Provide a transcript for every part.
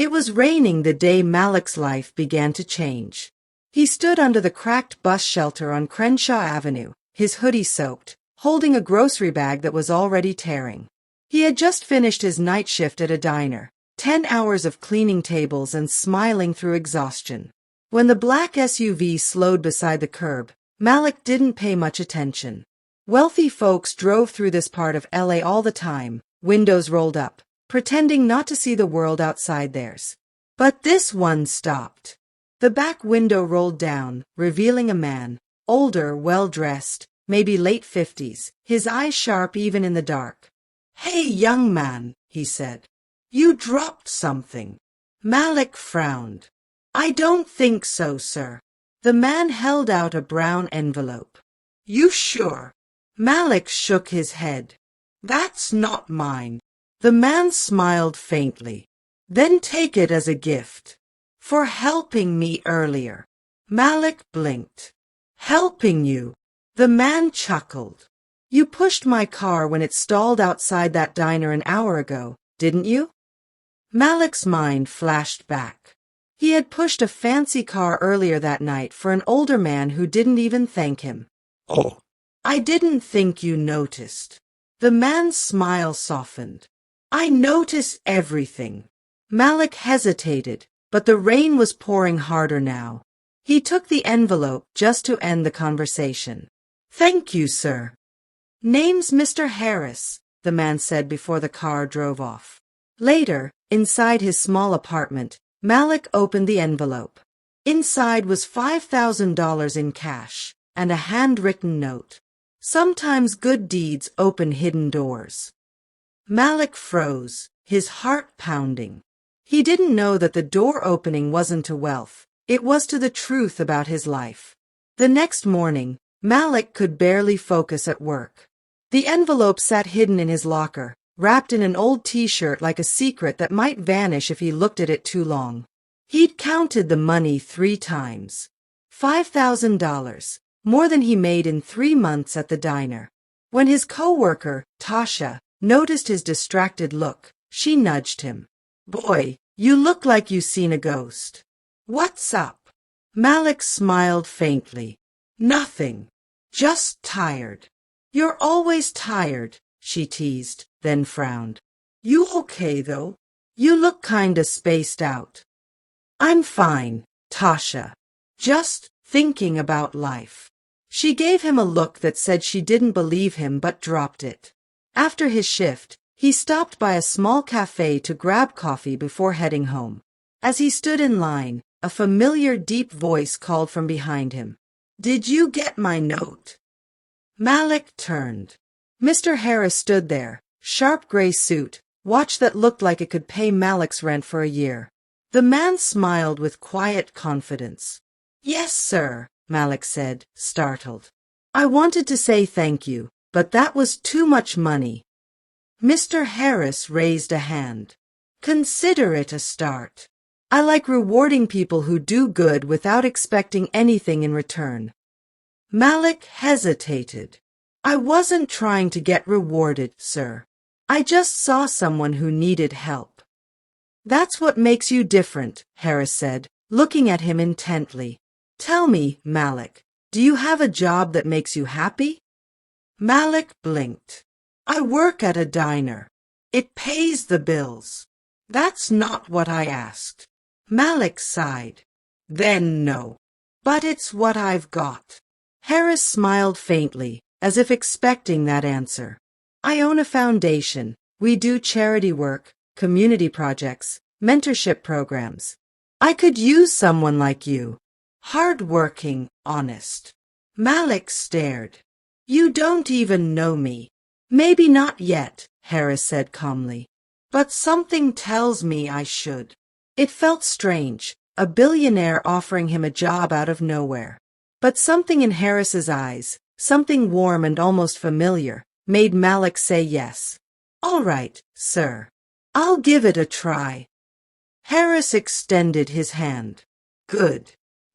It was raining the day Malik's life began to change. He stood under the cracked bus shelter on Crenshaw Avenue, his hoodie soaked, holding a grocery bag that was already tearing. He had just finished his night shift at a diner, 10 hours of cleaning tables and smiling through exhaustion. When the black SUV slowed beside the curb, Malik didn't pay much attention. Wealthy folks drove through this part of LA all the time, windows rolled up, pretending not to see the world outside theirs. But this one stopped. The back window rolled down, revealing a man, older, well-dressed, maybe late 50s, his eyes sharp even in the dark. "Hey, young man," he said. "You dropped something." Malik frowned. "I don't think so, sir." The man held out a brown envelope. "You sure?" Malik shook his head. "That's not mine." The man smiled faintly. "Then take it as a gift. For helping me earlier." Malik blinked. "Helping you?" The man chuckled. "You pushed my car when it stalled outside that diner an hour ago, didn't you?" Malik's mind flashed back. He had pushed a fancy car earlier that night for an older man who didn't even thank him. "Oh, I didn't think you noticed." The man's smile softened. "I notice everything." Malik hesitated, but the rain was pouring harder now. He took the envelope just to end the conversation. "Thank you, sir." "Name's Mr. Harris," the man said before the car drove off. Later, inside his small apartment, Malik opened the envelope. Inside was $5,000 in cash and a handwritten note. Sometimes good deeds open hidden doors. Malik froze, his heart pounding. He didn't know that the door opening wasn't to wealth, it was to the truth about his life. The next morning, Malik could barely focus at work. The envelope sat hidden in his locker, wrapped in an old t-shirt like a secret that might vanish if he looked at it too long. He'd counted the money 3 times. $5,000, more than he made in 3 months at the diner. When his coworker, Tasha, noticed his distracted look, she nudged him. "Boy, you look like you seen a ghost." "What's up?" Malik smiled faintly. "Nothing. Just tired." "You're always tired," she teased, then frowned. "You okay, though? You look kinda spaced out." "I'm fine, Tasha. Just thinking about life." She gave him a look that said she didn't believe him but dropped it. After his shift, he stopped by a small cafe to grab coffee before heading home. As he stood in line, a familiar deep voice called from behind him. "Did you get my note?" Malik turned. Mr. Harris stood there, sharp gray suit, watch that looked like it could pay Malik's rent for a year. The man smiled with quiet confidence. "Yes, sir," Malik said, startled. "I wanted to say thank you, but that was too much money." Mr. Harris raised a hand. "Consider it a start. I like rewarding people who do good without expecting anything in return." Malik hesitated. "I wasn't trying to get rewarded, sir. I just saw someone who needed help." "That's what makes you different," Harris said, looking at him intently. "Tell me, Malik, do you have a job that makes you happy?" Malik blinked. "I work at a diner. It pays the bills." "That's not what I asked." Malik sighed. "Then no. But it's what I've got." Harris smiled faintly, as if expecting that answer. "I own a foundation. We do charity work, community projects, mentorship programs. I could use someone like you. Hard-working, honest." Malik stared. "You don't even know me." "Maybe not yet," Harris said calmly. "But something tells me I should." It felt strange, a billionaire offering him a job out of nowhere. But something in Harris's eyes, something warm and almost familiar, made Malik say yes. "All right, sir. I'll give it a try." Harris extended his hand. "Good.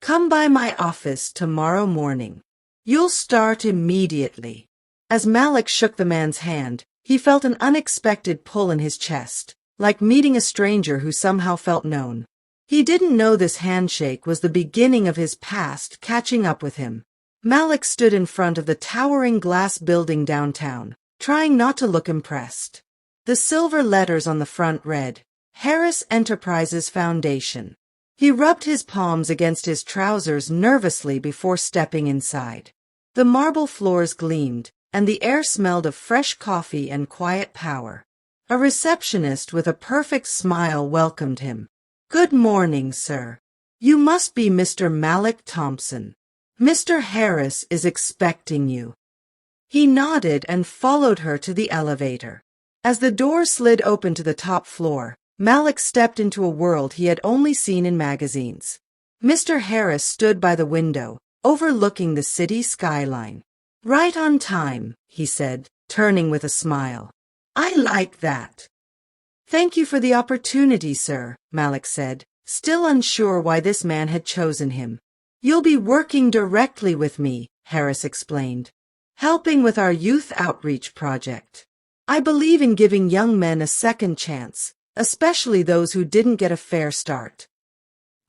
Come by my office tomorrow morning. You'll start immediately." As Malik shook the man's hand, he felt an unexpected pull in his chest. like meeting a stranger who somehow felt known. He didn't know this handshake was the beginning of his past catching up with him. Malik stood in front of the towering glass building downtown, trying not to look impressed. The silver letters on the front read, Harris Enterprises Foundation. He rubbed his palms against his trousers nervously before stepping inside. The marble floors gleamed, and the air smelled of fresh coffee and quiet power. A receptionist with a perfect smile welcomed him. "Good morning, sir. You must be Mr. Malik Thompson. Mr. Harris is expecting you." He nodded and followed her to the elevator. As the door slid open to the top floor, Malik stepped into a world he had only seen in magazines. Mr. Harris stood by the window, overlooking the city skyline. "Right on time," he said, turning with a smile. "I like that." "Thank you for the opportunity, sir," Malik said, still unsure why this man had chosen him. "You'll be working directly with me," Harris explained, "helping with our youth outreach project. I believe in giving young men a second chance, especially those who didn't get a fair start."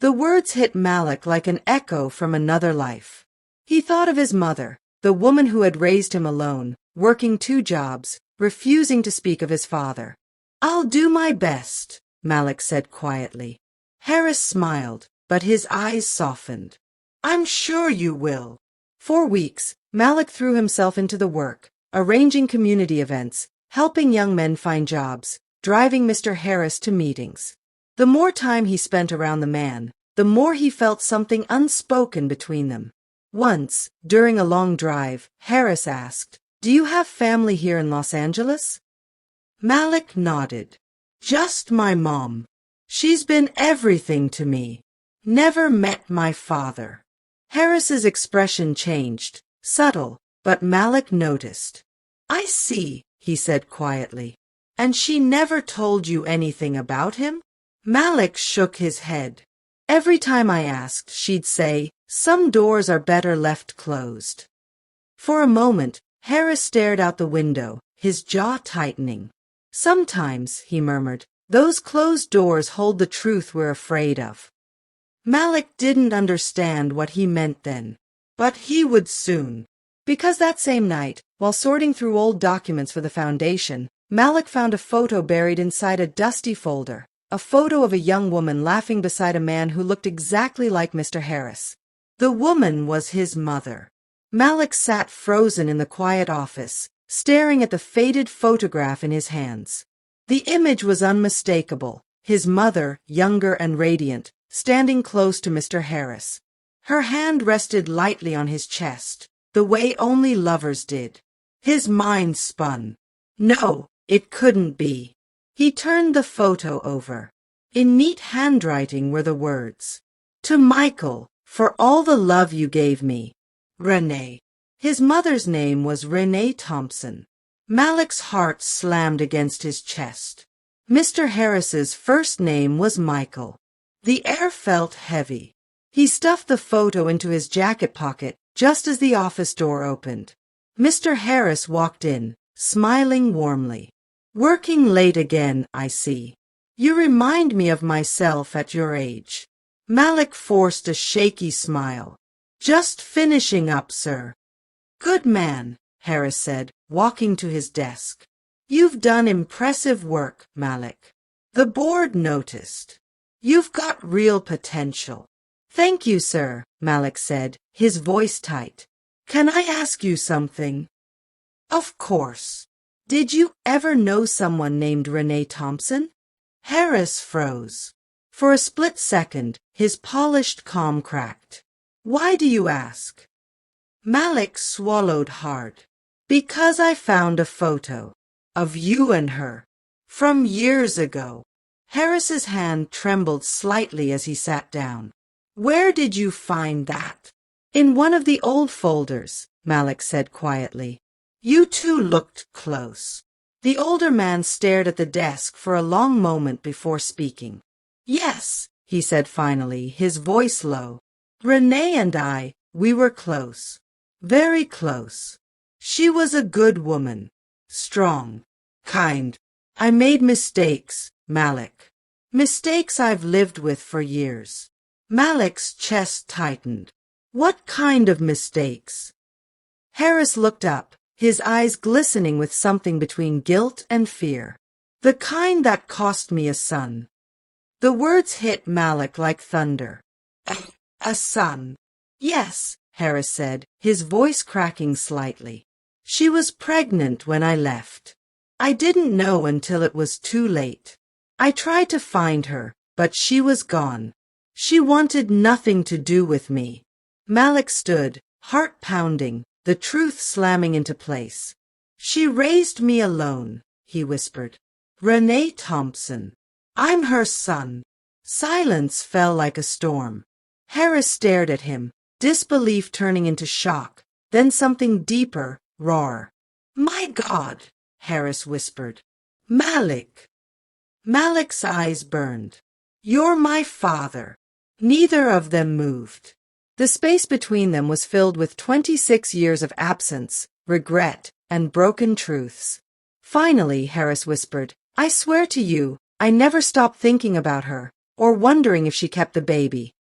The words hit Malik like an echo from another life. He thought of his mother, the woman who had raised him alone, working 2 jobs, refusing to speak of his father. "I'll do my best," Malik said quietly. Harris smiled, but his eyes softened. "I'm sure you will." For weeks, Malik threw himself into the work, arranging community events, helping young men find jobs, driving Mr. Harris to meetings. The more time he spent around the man, the more he felt something unspoken between them. Once, during a long drive, Harris asked, "Do you have family here in Los Angeles?" Malik nodded. "Just my mom. She's been everything to me. Never met my father." Harris's expression changed, subtle, but Malik noticed. "I see," he said quietly. "And she never told you anything about him?" Malik shook his head. "Every time I asked, she'd say, 'Some doors are better left closed.'" For a moment, Harris stared out the window, his jaw tightening. "Sometimes," he murmured, "those closed doors hold the truth we're afraid of." Malik didn't understand what he meant then, but he would soon. Because that same night, while sorting through old documents for the foundation, Malik found a photo buried inside a dusty folder, a photo of a young woman laughing beside a man who looked exactly like Mr. Harris. The woman was his mother. Malik sat frozen in the quiet office, staring at the faded photograph in his hands. The image was unmistakable, his mother, younger and radiant, standing close to Mr. Harris. Her hand rested lightly on his chest, the way only lovers did. His mind spun. No, it couldn't be. He turned the photo over. In neat handwriting were the words, "To Michael, for all the love you gave me. Renee." His mother's name was Renee Thompson. Malik's heart slammed against his chest. Mr. Harris's first name was Michael. The air felt heavy. He stuffed the photo into his jacket pocket just as the office door opened. Mr. Harris walked in, smiling warmly. "Working late again, I see. You remind me of myself at your age." Malik forced a shaky smile. "Just finishing up, sir." "Good man," Harris said, walking to his desk. "You've done impressive work, Malik. The board noticed. You've got real potential." "Thank you, sir," Malik said, his voice tight. "Can I ask you something?" "Of course. Did you ever know someone named Renee Thompson?" Harris froze. For a split second, his polished calm cracked. "Why do you ask?" Malik swallowed hard. "Because I found a photo of you and her from years ago." Harris's hand trembled slightly as he sat down. "Where did you find that?" "In one of the old folders," Malik said quietly. "You two looked close." The older man stared at the desk for a long moment before speaking. "Yes," he said finally, his voice low. "Renee and I, we were close. Very close. She was a good woman. Strong. Kind. I made mistakes, Malik. Mistakes I've lived with for years. Malik's chest tightened. What kind of mistakes? Harris looked up, his eyes glistening with something between guilt and fear. The kind that cost me a son. The words hit Malik like thunder. A son. Yes, Harris said, his voice cracking slightly. She was pregnant when I left. I didn't know until it was too late. I tried to find her, but she was gone. She wanted nothing to do with me. Malik stood, heart pounding, the truth slamming into place. She raised me alone, he whispered. Renee Thompson. I'm her son. Silence fell like a storm. Harris stared at him, disbelief turning into shock, then something deeper, rawer. My God, Harris whispered. Malik. Malik's eyes burned. You're my father. Neither of them moved. The space between them was filled with 26 years of absence, regret, and broken truths. Finally, Harris whispered, I swear to you, I never stopped thinking about her, or wondering if she kept the baby.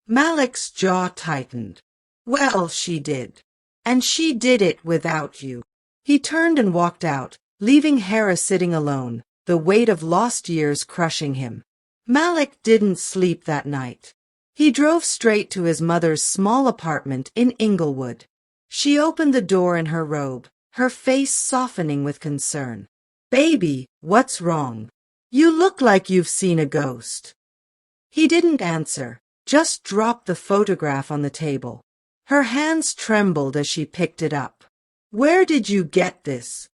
Malik's jaw tightened. Well, she did. And she did it without you. He turned and walked out, leaving Harris sitting alone, the weight of lost years crushing him. Malik didn't sleep that night. He drove straight to his mother's small apartment in Inglewood. She opened the door in her robe, her face softening with concern. Baby, what's wrong? You look like you've seen a ghost. He didn't answer, just dropped the photograph on the table. Her hands trembled as she picked it up. Where did you get this?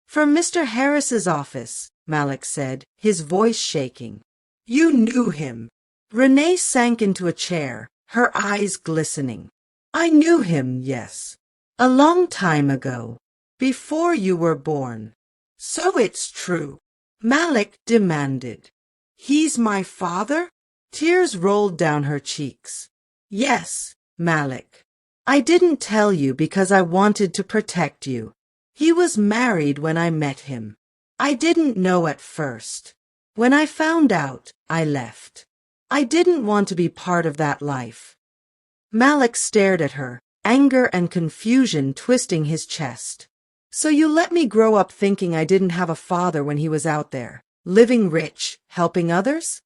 From Mr. Harris's office, Malik said, his voice shaking. You knew him. Renee sank into a chair, her eyes glistening. I knew him, yes. A long time ago. Before you were born. So it's true. Malik demanded. He's my father? Tears rolled down her cheeks. Yes, Malik. I didn't tell you because I wanted to protect you. He was married when I met him. I didn't know at first. When I found out, I left. I didn't want to be part of that life. Malik stared at her, anger and confusion twisting his chest. So you let me grow up thinking I didn't have a father when he was out there, living rich, helping others?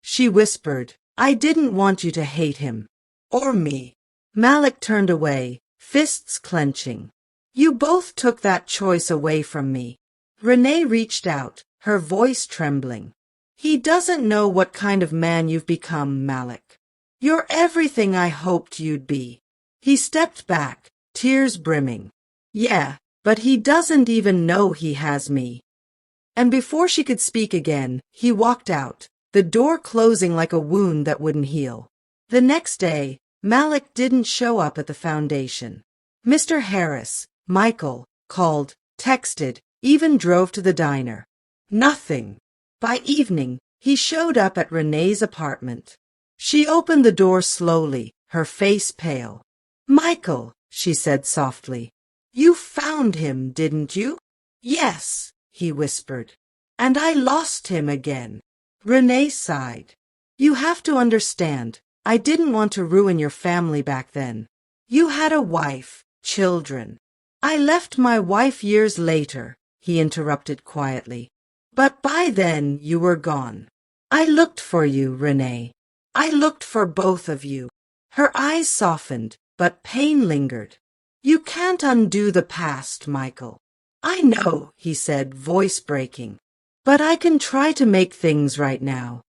She whispered, I didn't want you to hate him. Or me. Malik turned away, fists clenching. You both took that choice away from me. Renee reached out, her voice trembling. He doesn't know what kind of man you've become, Malik. You're everything I hoped you'd be. He stepped back, tears brimming. Yeah, but he doesn't even know he has me. And before she could speak again, he walked out, the door closing like a wound that wouldn't heal. The next day, Malik didn't show up at the foundation. Mr. Harris, Michael, called, texted, even drove to the diner. Nothing. By evening, he showed up at Renee's apartment. She opened the door slowly, her face pale. Michael, she said softly. You found him, didn't you? Yes, he whispered. And I lost him again. Renee sighed. You have to understand, I didn't want to ruin your family back then. You had a wife, children. I left my wife years later, he interrupted quietly. But by then you were gone. I looked for you, Renee. I looked for both of you. Her eyes softened, but pain lingered. You can't undo the past, Michael. I know, he said, voice breaking. But I can try to make things right now.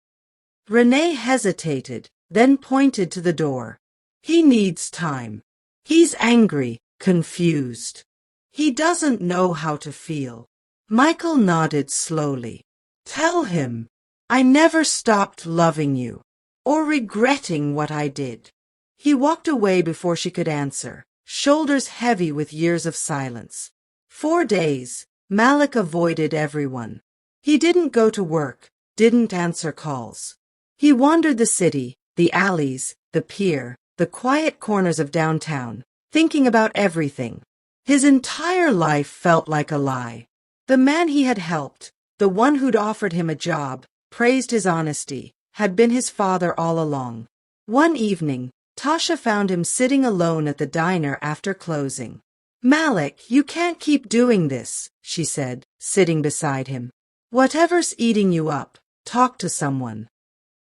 Renee hesitated, then pointed to the door. He needs time. He's angry, confused. He doesn't know how to feel. Michael nodded slowly. Tell him, I never stopped loving you, or regretting what I did. He walked away before she could answer, shoulders heavy with years of silence. 4 days, Malik avoided everyone. He didn't go to work, didn't answer calls. He wandered the city, the alleys, the pier, the quiet corners of downtown, thinking about everything. His entire life felt like a lie. The man he had helped, the one who'd offered him a job, praised his honesty, had been his father all along. One evening, Tasha found him sitting alone at the diner after closing. "Malik, you can't keep doing this," she said, sitting beside him. "Whatever's eating you up, talk to someone."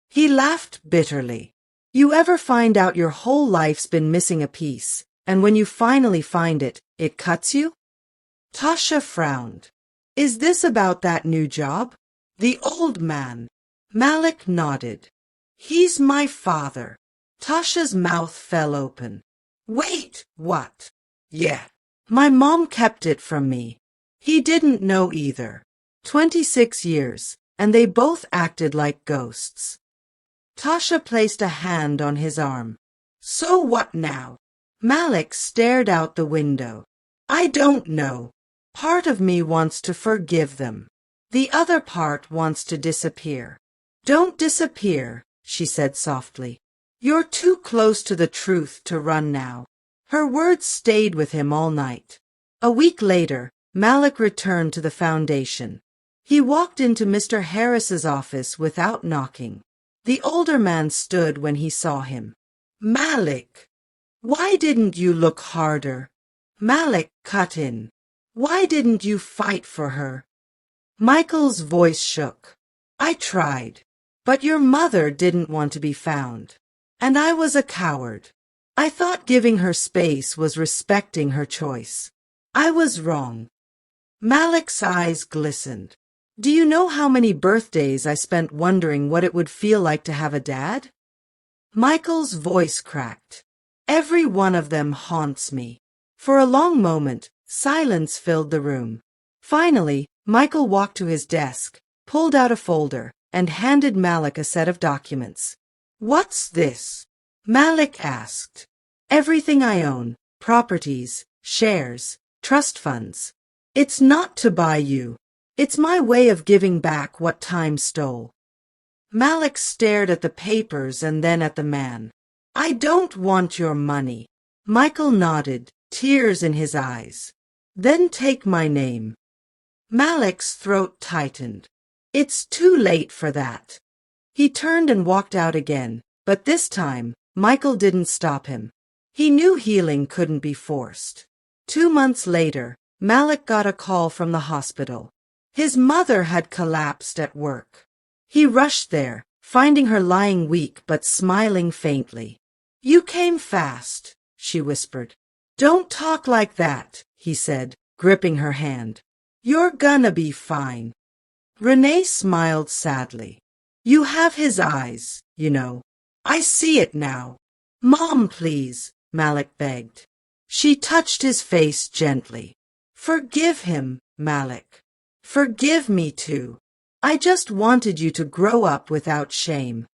He laughed bitterly. "You ever find out your whole life's been missing a piece, and when you finally find it, it cuts you?" Tasha frowned. "Is this about that new job?" "The old man." Malik nodded. "He's my father." Tasha's mouth fell open. "Wait, what?" "Yeah. My mom kept it from me." He didn't know either. 26 years, and they both acted like ghosts. Tasha placed a hand on his arm. "So what now?" Malik stared out the window. "I don't know. Part of me wants to forgive them. The other part wants to disappear." "Don't disappear," she said softly. "You're too close to the truth to run now." Her words stayed with him all night. A week later, Malik returned to the foundation. He walked into Mr. Harris's office without knocking. The older man stood when he saw him. "Malik, why didn't you look harder?" Malik cut in. "Why didn't you fight for her?" Michael's voice shook. "I tried, but your mother didn't want to be found. And I was a coward. I thought giving her space was respecting her choice. I was wrong." Malik's eyes glistened. "Do you know how many birthdays I spent wondering what it would feel like to have a dad?" Michael's voice cracked. "Every one of them haunts me." For a long moment, silence filled the room. Finally, Michael walked to his desk, pulled out a folder, and handed Malik a set of documents. "What's this?" Malik asked. "Everything I own, properties, shares, trust funds. It's not to buy you. It's my way of giving back what time stole." Malik stared at the papers and then at the man. "I don't want your money." Michael nodded, tears in his eyes. "Then take my name." Malik's throat tightened. "It's too late for that." He turned and walked out again, but this time, Michael didn't stop him. He knew healing couldn't be forced. 2 months later, Malik got a call from the hospital. His mother had collapsed at work. He rushed there, finding her lying weak but smiling faintly. "You came fast," she whispered. "Don't talk like that," he said, gripping her hand. "You're gonna be fine." Renee smiled sadly. "You have his eyes, you know. I see it now." "Mom, please," Malik begged. She touched his face gently. "Forgive him, Malik. Forgive me too. I just wanted you to grow up without shame."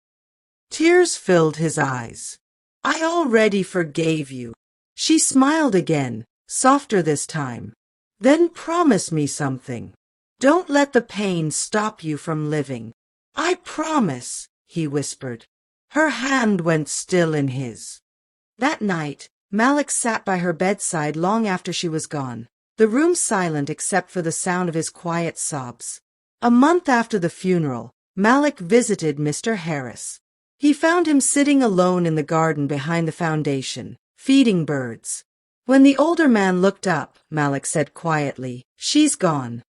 Tears filled his eyes. "I already forgave you." She smiled again, softer this time. "Then promise me something. Don't let the pain stop you from living." "I promise," he whispered. Her hand went still in his. That night, Malik sat by her bedside long after she was gone, the room silent except for the sound of his quiet sobs. A month after the funeral, Malik visited Mr. Harris. He found him sitting alone in the garden behind the foundation, feeding birds. When the older man looked up, Malik said quietly, "She's gone."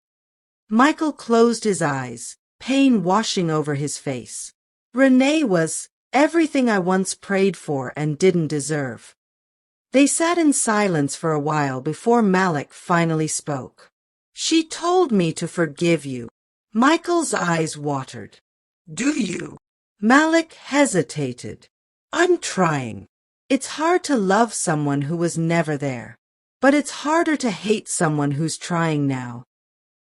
Michael closed his eyes, pain washing over his face. "Renee was everything I once prayed for and didn't deserve." They sat in silence for a while before Malik finally spoke. "She told me to forgive you." Michael's eyes watered. "Do you?" Malik hesitated. "I'm trying. It's hard to love someone who was never there, but it's harder to hate someone who's trying now."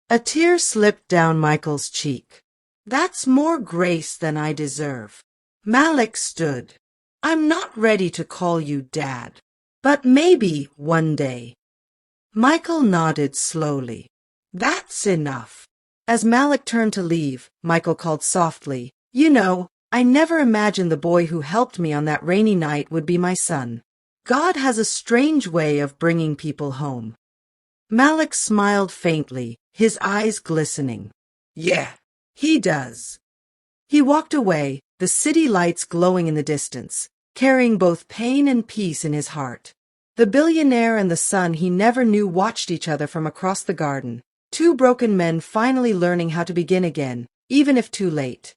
A tear slipped down Michael's cheek. "That's more grace than I deserve." Malik stood. "I'm not ready to call you Dad, but maybe one day." Michael nodded slowly. "That's enough." As Malik turned to leave, Michael called softly, "You know, I never imagined the boy who helped me on that rainy night would be my son. God has a strange way of bringing people home." Malik smiled faintly, his eyes glistening. Yeah, he does. He walked away, the city lights glowing in the distance, carrying both pain and peace in his heart. The billionaire and the son he never knew watched each other from across the garden, two broken men finally learning how to begin again, even if too late.